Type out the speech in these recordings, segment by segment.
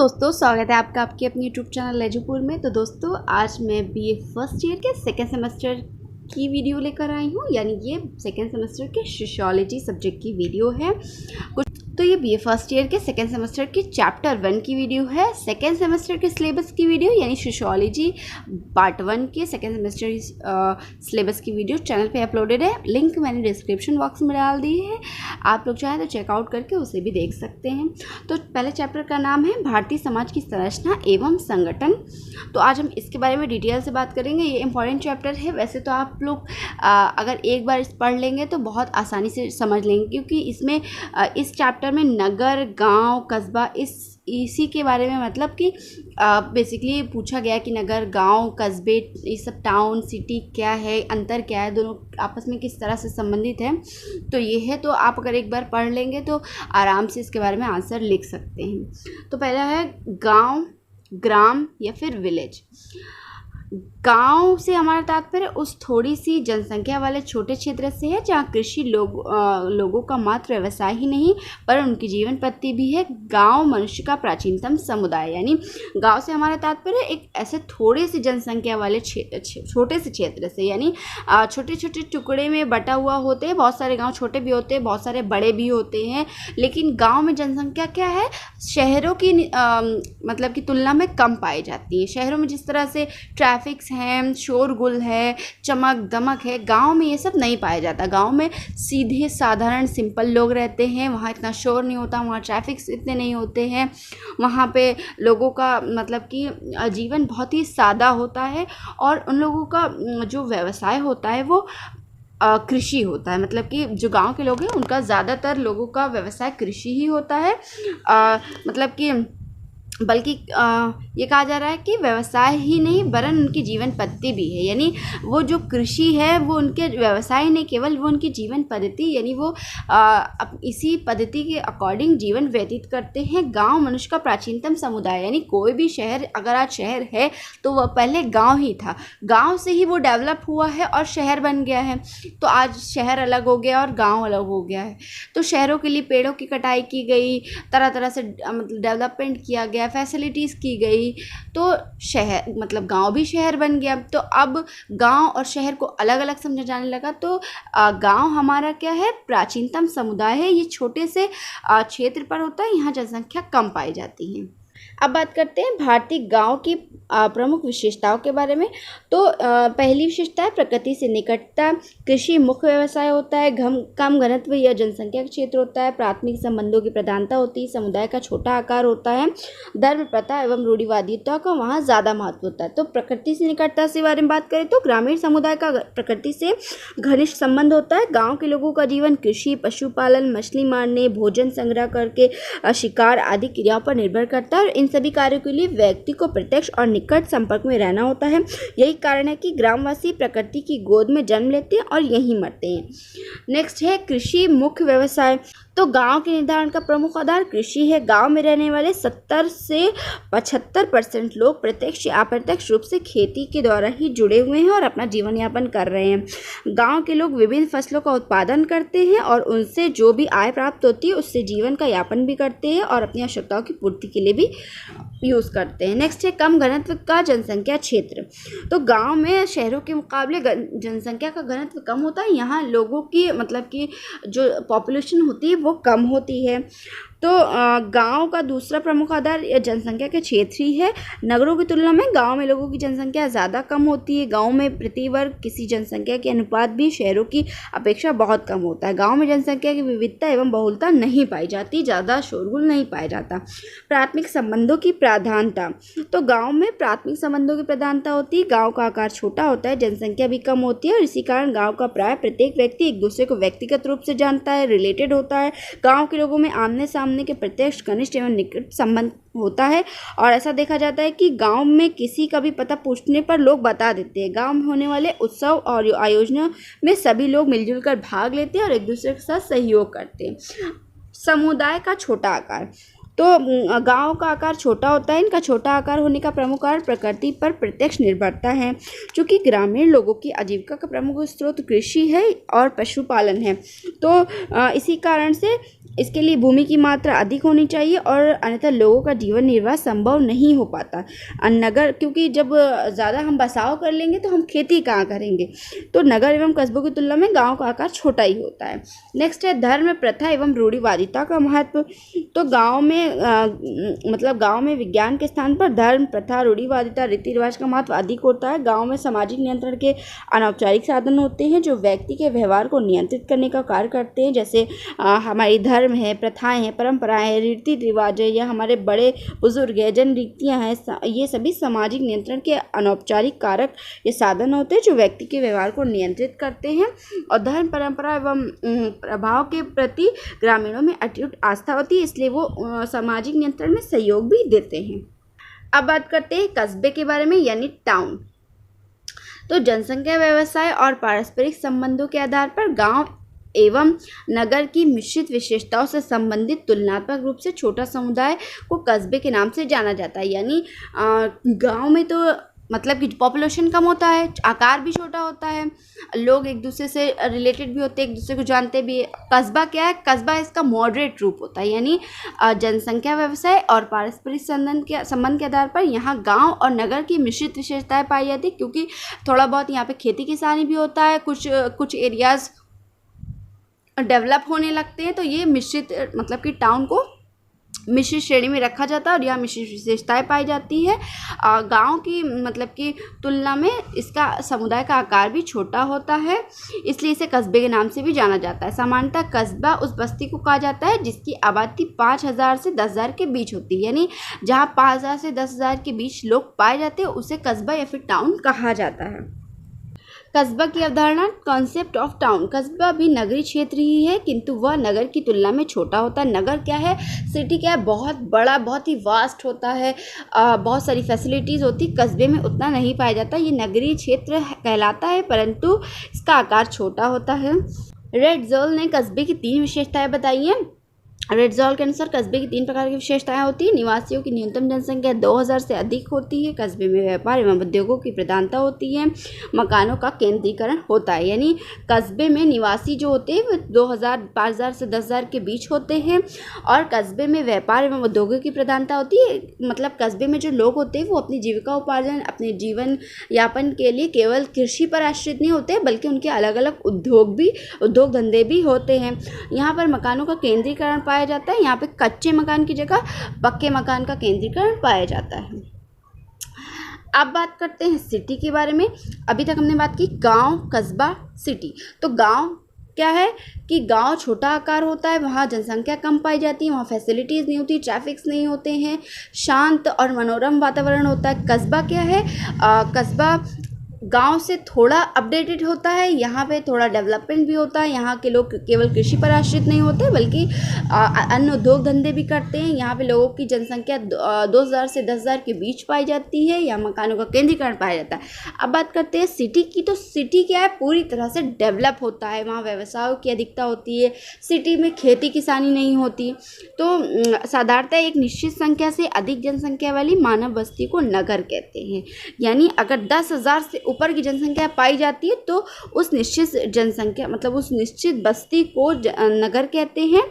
दोस्तों, स्वागत है आपका आपके अपने यूट्यूब चैनल लेजूपुर में। तो दोस्तों, आज मैं बीए फर्स्ट ईयर के सेकेंड सेमेस्टर की वीडियो लेकर आई हूँ। यानी ये सेकेंड सेमेस्टर के सोशियोलॉजी सब्जेक्ट की वीडियो है। तो ये बीए फर्स्ट ईयर के सेकेंड सेमेस्टर की चैप्टर 1 की वीडियो है। सेकेंड सेमेस्टर के सिलेबस की वीडियो यानी सोशियोलॉजी पार्ट 1 के सेकेंड सेमेस्टर सिलेबस की वीडियो चैनल पे अपलोडेड है। लिंक मैंने डिस्क्रिप्शन बॉक्स में डाल दी है, आप लोग चाहें तो चेकआउट करके उसे भी देख सकते हैं। तो पहले चैप्टर का नाम है भारतीय समाज की संरचना एवं संगठन। तो आज हम इसके बारे में डिटेल से बात करेंगे। ये इंपॉर्टेंट चैप्टर है। वैसे तो आप लोग अगर एक बार इस पढ़ लेंगे तो बहुत आसानी से समझ लेंगे, क्योंकि इसमें इस चैप्टर में नगर, गांव, कस्बा इसी के बारे में, मतलब कि बेसिकली पूछा गया कि नगर, गांव, कस्बे, ये सब टाउन, सिटी क्या है, अंतर क्या है, दोनों आपस में किस तरह से संबंधित है। तो ये है, तो आप अगर एक बार पढ़ लेंगे तो आराम से इसके बारे में आंसर लिख सकते हैं। तो पहला है गांव, ग्राम या फिर विलेज। गांव से हमारा तात्पर्य उस थोड़ी सी जनसंख्या वाले छोटे क्षेत्र से है जहाँ कृषि लोगों का मात्र व्यवसाय ही नहीं पर उनकी जीवन पद्धति भी है। गांव मनुष्य का प्राचीनतम समुदाय। यानी गांव से हमारा तात्पर्य एक ऐसे थोड़े से जनसंख्या वाले छोटे से क्षेत्र से, यानी छोटे छोटे टुकड़े में बटा हुआ होते हैं। बहुत सारे गाँव छोटे भी होते हैं, बहुत सारे बड़े भी होते हैं, लेकिन गाँव में जनसंख्या क्या है, शहरों की मतलब की तुलना में कम पाई जाती है। शहरों में जिस तरह से ट्रैफिक्स हैं, शोरगुल है, चमक दमक है, गांव में ये सब नहीं पाया जाता। गांव में सीधे साधारण सिंपल लोग रहते हैं, वहाँ इतना शोर नहीं होता, वहाँ ट्रैफिक्स इतने नहीं होते हैं, वहाँ पे लोगों का मतलब कि जीवन बहुत ही सादा होता है और उन लोगों का जो व्यवसाय होता है वो कृषि होता है। मतलब कि जो गांव के लोग हैं उनका ज़्यादातर लोगों का व्यवसाय कृषि ही होता है। मतलब कि बल्कि ये कहा जा रहा है कि व्यवसाय ही नहीं वरन उनकी जीवन पद्धति भी है। यानी वो जो कृषि है वो उनके व्यवसाय नहीं, केवल वो उनकी जीवन पद्धति, यानी वो इसी पद्धति के अकॉर्डिंग जीवन व्यतीत करते हैं। गांव मनुष्य का प्राचीनतम समुदाय। यानी कोई भी शहर, अगर आज शहर है तो वह पहले गांव ही था, गांव से ही वो डेवलप हुआ है और शहर बन गया है। तो आज शहर अलग हो गया और गाँव अलग हो गया है। तो शहरों के लिए पेड़ों की कटाई की गई, तरह तरह से मतलब डेवलपमेंट किया गया, फैसिलिटीज़ की गई, तो शहर मतलब गांव भी शहर बन गया। तो अब गांव और शहर को अलग अलग समझा जाने लगा। तो गांव हमारा क्या है, प्राचीनतम समुदाय है। ये छोटे से क्षेत्र पर होता है, यहाँ जनसंख्या कम पाई जाती है। अब बात करते हैं भारतीय गांव की प्रमुख विशेषताओं के बारे में। तो पहली विशेषता है प्रकृति से निकटता। कृषि मुख्य व्यवसाय होता है। कम घनत्व या जनसंख्या का क्षेत्र होता है। प्राथमिक संबंधों की प्रधानता होती है। समुदाय का छोटा आकार होता है। धर्म, प्रथा एवं रूढ़िवादिता का वहाँ ज़्यादा महत्व होता है। तो प्रकृति से निकटता के बारे में बात करें तो ग्रामीण समुदाय का प्रकृति से घनिष्ठ संबंध होता है। गाँव के लोगों का जीवन कृषि, पशुपालन, मछली मारने, भोजन संग्रह करके, शिकार आदि क्रियाओं पर निर्भर करता है। और इन सभी कार्यों के लिए व्यक्ति को प्रत्यक्ष और निकट संपर्क में रहना होता है। यही कारण है कि ग्रामवासी प्रकृति की गोद में जन्म लेते हैं और यहीं मरते हैं। नेक्स्ट है कृषि मुख्य व्यवसाय। तो गांव के निर्धारण का प्रमुख आधार कृषि है। गांव में रहने वाले 70 से 75% लोग प्रत्यक्ष या अप्रत्यक्ष रूप से खेती के द्वारा ही जुड़े हुए हैं और अपना जीवन यापन कर रहे हैं। गांव के लोग विभिन्न फसलों का उत्पादन करते हैं और उनसे जो भी आय प्राप्त होती है उससे जीवन का यापन भी करते हैं और अपनी आवश्यकताओं की पूर्ति के लिए भी यूज़ करते हैं। नेक्स्ट है कम घनत्व का जनसंख्या क्षेत्र। तो गांव में शहरों के मुकाबले जनसंख्या का घनत्व कम होता है। यहाँ लोगों की मतलब कि जो पॉपुलेशन होती है वो कम होती है। तो गांव का दूसरा प्रमुख आधार जनसंख्या के क्षेत्र ही है। नगरों की तुलना में गांव में लोगों की जनसंख्या ज़्यादा कम होती है। गांव में प्रति वर्ग किसी जनसंख्या के अनुपात भी शहरों की अपेक्षा बहुत कम होता है। गांव में जनसंख्या की विविधता एवं बहुलता नहीं पाई जाती, ज़्यादा शोरगुल नहीं पाया जाता। प्राथमिक संबंधों की प्राधानता। तो गाँव में प्राथमिक संबंधों की प्रधानता होती है। गाँव का आकार छोटा होता है, जनसंख्या भी कम होती है और इसी कारण गाँव का प्राय प्रत्येक व्यक्ति एक दूसरे को व्यक्तिगत रूप से जानता है, रिलेटेड होता है। गाँव के लोगों में आमने सामने के प्रत्यक्ष, घनिष्ठ एवं निकट संबंध होता है। और ऐसा देखा जाता है कि गांव में किसी का भी पता पूछने पर लोग बता देते हैं। गांव में होने वाले उत्सव और आयोजनों में सभी लोग मिलजुल कर भाग लेते हैं और एक दूसरे के साथ सहयोग करते हैं। समुदाय का छोटा आकार। तो गांव का आकार छोटा होता है। इनका छोटा आकार होने का प्रमुख कारण प्रकृति पर प्रत्यक्ष निर्भरता है। चूँकि ग्रामीण लोगों की आजीविका का प्रमुख स्रोत कृषि है और पशुपालन है, तो इसी कारण से इसके लिए भूमि की मात्रा अधिक होनी चाहिए और अन्यथा लोगों का जीवन निर्वाह संभव नहीं हो पाता। नगर, क्योंकि जब ज़्यादा हम बसाव कर लेंगे तो हम खेती कहाँ करेंगे, तो नगर एवं कस्बों की तुलना में गांव का आकार छोटा ही होता है। नेक्स्ट है धर्म, प्रथा एवं रूढ़िवादिता का महत्व। तो गाँव में मतलब गाँव में विज्ञान के स्थान पर धर्म, प्रथा, रूढ़िवादिता, रीति रिवाज का महत्व अधिक होता है। गाँव में सामाजिक नियंत्रण के अनौपचारिक साधन होते हैं जो व्यक्ति के व्यवहार को नियंत्रित करने का कार्य करते हैं, जैसे हमारी धर्म है, प्रथाएं हैं, परंपराएं हैं, रीति रिवाज है, या हमारे बड़े बुजुर्ग हैं, जन रीतियाँ हैं, ये सभी सामाजिक नियंत्रण के अनौपचारिक कारक ये साधन होते हैं जो व्यक्ति के व्यवहार को नियंत्रित करते हैं। और धर्म, परंपरा एवं प्रभाव के प्रति ग्रामीणों में अटूट आस्था होती है, इसलिए वो सामाजिक नियंत्रण में सहयोग भी देते हैं। अब बात करते हैं कस्बे के बारे में, यानी टाउन। तो जनसंख्या, व्यवसाय और पारस्परिक संबंधों के आधार पर गांव एवं नगर की मिश्रित विशेषताओं से संबंधित तुलनात्मक रूप से छोटा समुदाय को कस्बे के नाम से जाना जाता है। यानी गांव में तो मतलब कि पॉपुलेशन कम होता है, आकार भी छोटा होता है, लोग एक दूसरे से रिलेटेड भी होते हैं, एक दूसरे को जानते भी। कस्बा क्या है? कस्बा इसका मॉडरेट रूप होता है, यानी जनसंख्या, व्यवसाय और पारस्परिक संबंध के आधार पर यहाँ गांव और नगर की मिश्रित विशेषताएं पाई जाती है, क्योंकि थोड़ा बहुत यहाँ पे खेती किसानी भी होता है, कुछ एरियाज डेवलप होने लगते हैं, तो ये मिश्रित मतलब कि टाउन को मिश्रित श्रेणी में रखा जाता है और यहाँ मिश्रित विशेषताएं पाई जाती है। गांव की मतलब की तुलना में इसका समुदाय का आकार भी छोटा होता है, इसलिए इसे कस्बे के नाम से भी जाना जाता है। सामान्यतः कस्बा उस बस्ती को कहा जाता है जिसकी आबादी 5,000 से 10,000 के बीच होती है, यानी जहाँ 5,000 से 10,000 के बीच लोग पाए जाते हैं उसे कस्बा या फिर टाउन कहा जाता है। कस्बा की अवधारणा, कॉन्सेप्ट ऑफ टाउन। कस्बा भी नगरीय क्षेत्र ही है, किंतु वह नगर की तुलना में छोटा होता है। नगर क्या है? सिटी क्या है? बहुत बड़ा, बहुत ही वास्ट होता है, बहुत सारी फैसिलिटीज़ होती। कस्बे में उतना नहीं पाया जाता, ये नगरीय क्षेत्र कहलाता है, परंतु इसका आकार छोटा होता है। रेड्ज़ोल ने कस्बे की 3 विशेषताएं बताई हैं। रेड्ज़ोल के अनुसार कस्बे की 3 प्रकार की विशेषताएं होती हैं। निवासियों की न्यूनतम जनसंख्या 2,000 से अधिक होती है। कस्बे में व्यापार एवं उद्योगों की प्रधानता होती है। मकानों का केंद्रीकरण होता है, यानी कस्बे में निवासी जो होते हैं वो 2,000, 5,000 से 10,000 के बीच होते हैं। और कस्बे में व्यापार एवं उद्योगों की प्रधानता होती है, मतलब कस्बे में जो लोग होते हैं वो अपनी जीविका उपार्जन, अपने जीवन यापन के लिए केवल कृषि पर आश्रित नहीं होते, बल्कि उनके अलग अलग उद्योग धंधे भी होते हैं। यहाँ पर मकानों का केंद्रीकरण पाया जाता है, यहाँ पे कच्चे मकान की जगह पक्के मकान का केंद्रीकरण पाया जाता है। अब बात करते हैं सिटी के बारे में। अभी तक हमने बात की गांव, कस्बा, सिटी। तो गांव क्या है कि गांव छोटा आकार होता है, वहाँ जनसंख्या कम पाई जाती है, वहाँ फैसिलिटीज़ नहीं होती, ट्रैफिक्स नहीं होते हैं, शांत और मनोरम वातावरण होता है। कस्बा क्या है? कस्बा गांव से थोड़ा अपडेटेड होता है, यहाँ पे थोड़ा डेवलपमेंट भी होता है, यहाँ के लोग केवल कृषि पर आश्रित नहीं होते बल्कि अन्य उद्योग धंधे भी करते हैं। यहाँ पे लोगों की जनसंख्या 2,000 से 10,000 के बीच पाई जाती है, यहाँ मकानों का केंद्रीकरण पाया जाता है। अब बात करते हैं सिटी की। तो सिटी क्या है? पूरी तरह से डेवलप होता है, वहाँ व्यवसायों की अधिकता होती है, सिटी में खेती किसानी नहीं होती। तो साधारणतः एक निश्चित संख्या से अधिक जनसंख्या वाली मानव बस्ती को नगर कहते हैं, यानी अगर 10,000 से ऊपर की जनसंख्या पाई जाती है तो उस निश्चित जनसंख्या मतलब उस निश्चित बस्ती को नगर कहते हैं।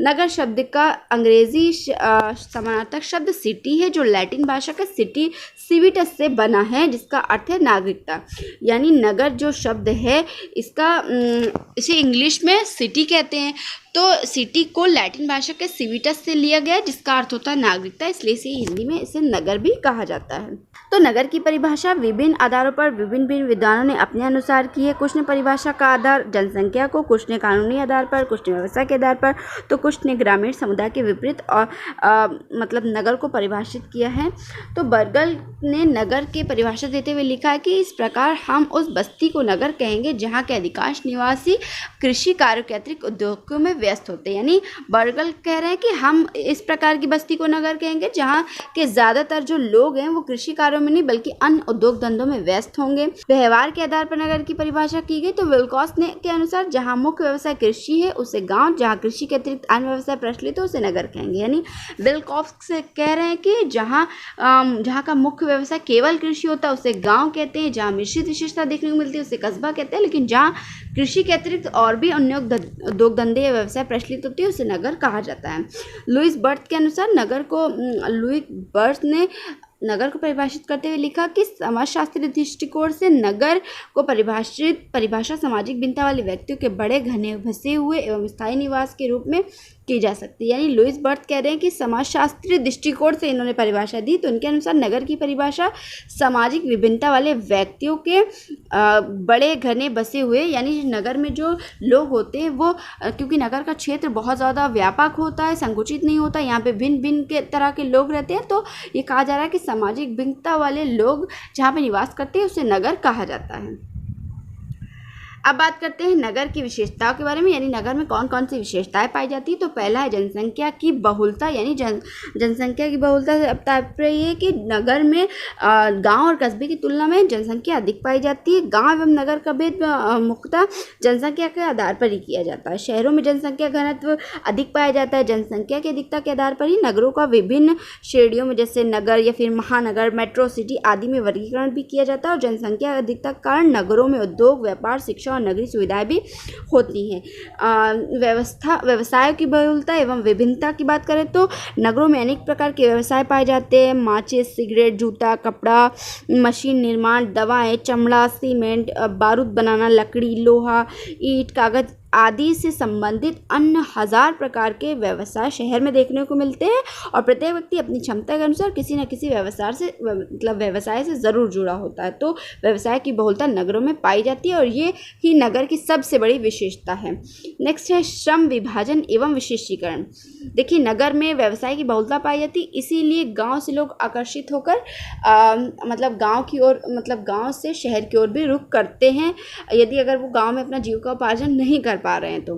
नगर शब्द का अंग्रेजी समानार्थक शब्द सिटी है, जो लैटिन भाषा का सिटी सिविटस से बना है, जिसका अर्थ है नागरिकता। यानी नगर जो शब्द है इसे इंग्लिश में सिटी कहते हैं, तो सिटी को लैटिन भाषा के सिविटस से लिया गया है, जिसका अर्थ होता है नागरिकता, इसलिए इसे हिंदी में इसे नगर भी कहा जाता है। तो नगर की परिभाषा विभिन्न आधारों पर विभिन्न विद्वानों ने अपने अनुसार की है। कुछ ने परिभाषा का आधार जनसंख्या को, कुछ ने कानूनी आधार पर, कुछ ने व्यवसाय के आधार पर, तो कुछ ने ग्रामीण समुदाय के विपरीत और मतलब नगर को परिभाषित किया है। तो बर्गल ने नगर की परिभाषा देते हुए लिखा है कि इस प्रकार हम उस बस्ती को नगर कहेंगे जहाँ के अधिकांश निवासी कृषि कार्य के अतिरिक्त उद्योगों में व्यस्त होते हैं। यानी बर्गल कह रहे हैं कि हम इस प्रकार की बस्ती को नगर कहेंगे जहाँ के ज़्यादातर जो लोग हैं वो कृषि कार्यों में नहीं बल्कि अन्य उद्योग धंधों में व्यस्त होंगे। व्यवहार के आधार पर नगर की परिभाषा की गई। तो विल्कोक्स ने के अनुसार जहाँ मुख्य व्यवसाय कृषि है उसे गाँव, जहाँ कृषि के अतिरिक्त अन्य व्यवसाय प्रचलित है उसे नगर कहेंगे। यानी विल्कोक्स कह रहे हैं कि जहाँ का मुख्य व्यवसाय केवल कृषि होता है उसे गाँव कहते हैं, जहाँ मिश्रित विशेषता देखने को मिलती है उसे कस्बा कहते हैं, लेकिन जहाँ कृषि के अतिरिक्त और भी अन्य उद्योग धंधे या व्यवसाय व्यवसाय प्रचलित होती है उसे नगर कहा जाता है। लुईस बर्थ के अनुसार लुईस बर्थ ने नगर को परिभाषित करते हुए लिखा कि समाजशास्त्रीय दृष्टिकोण से नगर को परिभाषा सामाजिक भिन्नता वाले व्यक्तियों के बड़े घने बसे हुए एवं स्थायी निवास के रूप में की जा सकती है। यानी लुईस बर्थ कह रहे हैं कि समाजशास्त्रीय दृष्टिकोण से इन्होंने परिभाषा दी, तो उनके अनुसार नगर की परिभाषा सामाजिक विभिन्नता वाले व्यक्तियों के बड़े घने बसे हुए, यानी नगर में जो लोग होते हैं वो क्योंकि नगर का क्षेत्र बहुत ज़्यादा व्यापक होता है, संकुचित नहीं होता, यहाँ पे भिन्न भिन्न के तरह के लोग रहते हैं, तो ये कहा जा रहा है कि सामाजिक भिन्नता वाले लोग जहाँ पे निवास करते हैं उसे नगर कहा जाता है। अब बात करते हैं नगर की विशेषताओं के बारे में, यानी नगर में कौन कौन सी विशेषताएं पाई जाती है। तो पहला है जनसंख्या की बहुलता, यानी जनसंख्या की बहुलता से अब तात्पर्य ये है कि नगर में गांव और कस्बे की तुलना में जनसंख्या अधिक पाई जाती है। गांव एवं नगर का भेद मुख्यतः जनसंख्या के आधार पर ही किया जाता है। शहरों में जनसंख्या घनत्व अधिक पाया जाता है। जनसंख्या की अधिकता के आधार पर ही नगरों का विभिन्न श्रेणियों में जैसे नगर या फिर महानगर, मेट्रो सिटी आदि में वर्गीकरण भी किया जाता है। और जनसंख्या अधिकता के कारण नगरों में उद्योग, व्यापार, शिक्षा और नगरीय सुविधाएं भी होती हैं। व्यवसायों की बहुलता एवं विभिन्नता की बात करें तो नगरों में अनेक प्रकार के व्यवसाय पाए जाते हैं। माचिस, सिगरेट, जूता, कपड़ा, मशीन निर्माण, दवाएं, चमड़ा, सीमेंट, बारूद बनाना, लकड़ी, लोहा, ईंट, कागज आदि से संबंधित अन्य हजार प्रकार के व्यवसाय शहर में देखने को मिलते हैं। और प्रत्येक व्यक्ति अपनी क्षमता के अनुसार किसी न किसी व्यवसाय से ज़रूर जुड़ा होता है। तो व्यवसाय की बहुलता नगरों में पाई जाती है और ये ही नगर की सबसे बड़ी विशेषता है। नेक्स्ट है श्रम विभाजन एवं विशेषीकरण। देखिए, नगर में व्यवसाय की बहुलता पाई जाती है, इसीलिए गाँव से लोग आकर्षित होकर गाँव से शहर की ओर भी रुख करते हैं, यदि अगर वो गाँव में अपना जीविकोपार्जन नहीं कर पा रहे हैं तो।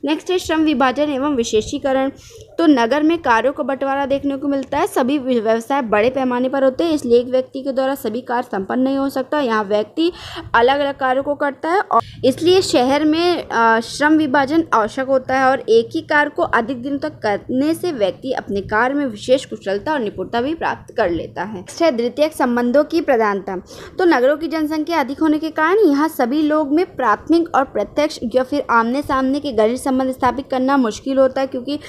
नेक्स्ट है श्रम विभाजन एवं विशेषीकरण। तो नगर में कार्यों का बंटवारा देखने को मिलता है। सभी व्यवसाय बड़े पैमाने पर होते हैं, इसलिए एक व्यक्ति के द्वारा सभी कार्य संपन्न नहीं हो सकता। यहाँ व्यक्ति अलग अलग कार्यों को करता है और इसलिए शहर में श्रम विभाजन आवश्यक होता है। और एक ही कार्य को अधिक दिनों तक करने से व्यक्ति अपने कार्य में विशेष कुशलता और निपुणता भी प्राप्त कर लेता है। नेक्स्ट है द्वितीयक संबंधों की प्रधानता। तो नगरों की जनसंख्या अधिक होने के कारण यहाँ सभी लोग में प्राथमिक और प्रत्यक्ष या फिर आमने सामने के घनिष्ठ संबंध स्थापित करना मुश्किल होता है, क्योंकि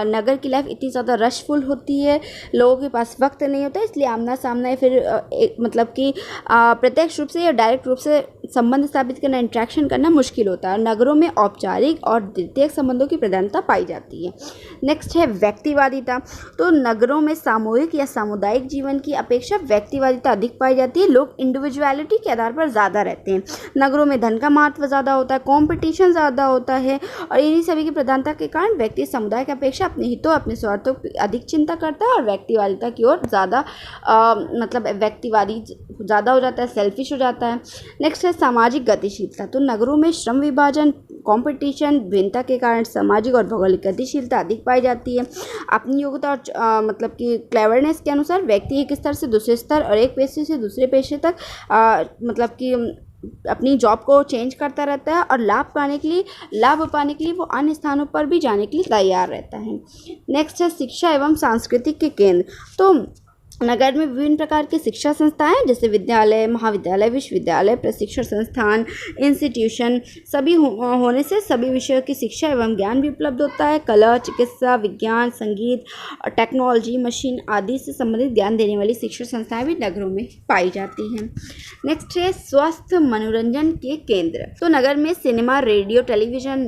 नगर की लाइफ इतनी ज़्यादा रशफुल होती है, लोगों के पास वक्त नहीं होता, इसलिए आमना सामना फिर प्रत्यक्ष रूप से या डायरेक्ट रूप से संबंध स्थापित करना, इंट्रैक्शन करना मुश्किल होता है। नगरों में औपचारिक और द्वितीयक संबंधों की प्रधानता पाई जाती है। नेक्स्ट है व्यक्तिवादिता। तो नगरों में सामूहिक या सामुदायिक जीवन की अपेक्षा व्यक्तिवादिता अधिक पाई जाती है। लोग इंडिविजुअलिटी के आधार पर ज़्यादा रहते हैं। नगरों में धन का महत्व ज़्यादा होता है, कॉम्पिटिशन ज़्यादा होता है और इन्हीं सभी की प्रधानता के कारण व्यक्ति समुदाय की अपेक्षा अपने हितों, अपने स्वार्थों की अधिक चिंता करता है और व्यक्तिवादिता की ओर ज़्यादा व्यक्तिवादी ज़्यादा हो जाता है, सेल्फिश हो जाता है। नेक्स्ट है सामाजिक गतिशीलता। तो नगरों में श्रम विभाजन, कंपटीशन, भिन्नता के कारण सामाजिक और भौगोलिक गतिशीलता अधिक पाई जाती है। अपनी योग्यता और क्लेवरनेस के अनुसार व्यक्ति एक स्तर से दूसरे स्तर और एक पेशे से दूसरे पेशे तक अपनी जॉब को चेंज करता रहता है और लाभ पाने के लिए वो अन्य स्थानों पर भी जाने के लिए तैयार रहता है। नेक्स्ट है शिक्षा एवं सांस्कृतिक के केंद्र। तो नगर में विभिन्न प्रकार की शिक्षा संस्थाएं जैसे विद्यालय, महाविद्यालय, विश्वविद्यालय, प्रशिक्षण संस्थान, इंस्टीट्यूशन सभी होने से सभी विषयों की शिक्षा एवं ज्ञान भी उपलब्ध होता है। कला, चिकित्सा, विज्ञान, संगीत, टेक्नोलॉजी, मशीन आदि से संबंधित ज्ञान देने वाली शिक्षण संस्थाएं भी नगरों में पाई जाती हैं। नेक्स्ट है स्वस्थ मनोरंजन के केंद्र। तो नगर में सिनेमा, रेडियो, टेलीविजन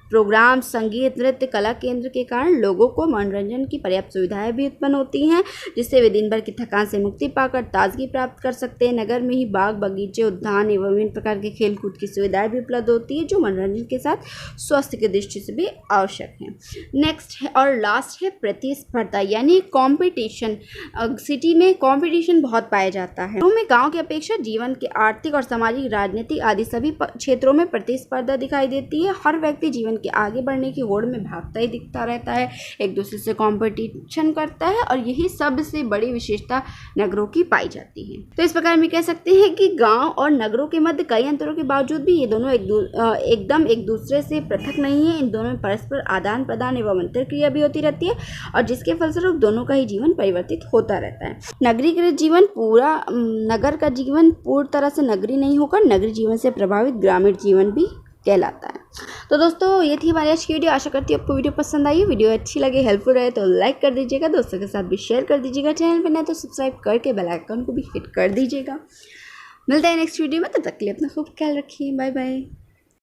प्रोग्राम, संगीत, नृत्य, कला केंद्र के कारण लोगों को मनोरंजन की पर्याप्त सुविधाएं भी उत्पन्न होती हैं, जिससे वे दिन भर की थकान से मुक्ति पाकर ताजगी प्राप्त कर सकते हैं। नगर में ही बाग, बगीचे, उद्यान एवं विभिन्न प्रकार के खेल कूद की सुविधाएं भी उपलब्ध होती है, जो मनोरंजन के साथ स्वास्थ्य की दृष्टि से भी आवश्यक है। नेक्स्ट है और लास्ट है प्रतिस्पर्धा यानी कॉम्पिटिशन। सिटी में कॉम्पिटिशन बहुत पाया जाता है। में गाँव की अपेक्षा जीवन के आर्थिक और सामाजिक, राजनीतिक आदि सभी क्षेत्रों में प्रतिस्पर्धा दिखाई देती है। हर व्यक्ति जीवन के आगे बढ़ने की होड़ में भागता ही दिखता रहता है, एक दूसरे से कंपटीशन करता है और यही सबसे बड़ी विशेषता नगरों की पाई जाती है। तो इस प्रकार में कह सकते हैं कि गांव और नगरों के मध्य कई अंतरों के बावजूद भी ये दोनों एकदम एक दूसरे से पृथक नहीं है। इन दोनों में परस्पर आदान प्रदान एवं अंतरक्रिया भी होती रहती है और जिसके फलस्वरूप दोनों का ही जीवन परिवर्तित होता रहता है। नगर का जीवन पूर्ण तरह से नगरीय नहीं होकर नगरीय जीवन से प्रभावित ग्रामीण जीवन भी कहलाता है। तो दोस्तों ये थी हमारी आज की वीडियो। आशा करती हूँ आपको वीडियो पसंद आई, वीडियो अच्छी लगे, हेल्पफुल रहे तो लाइक कर दीजिएगा, दोस्तों के साथ भी शेयर कर दीजिएगा। चैनल पर नए तो सब्सक्राइब करके बेल आइकन को भी हिट कर दीजिएगा। मिलते हैं नेक्स्ट वीडियो में, तब तक के लिए अपना खूब ख्याल रखिए। Bye bye.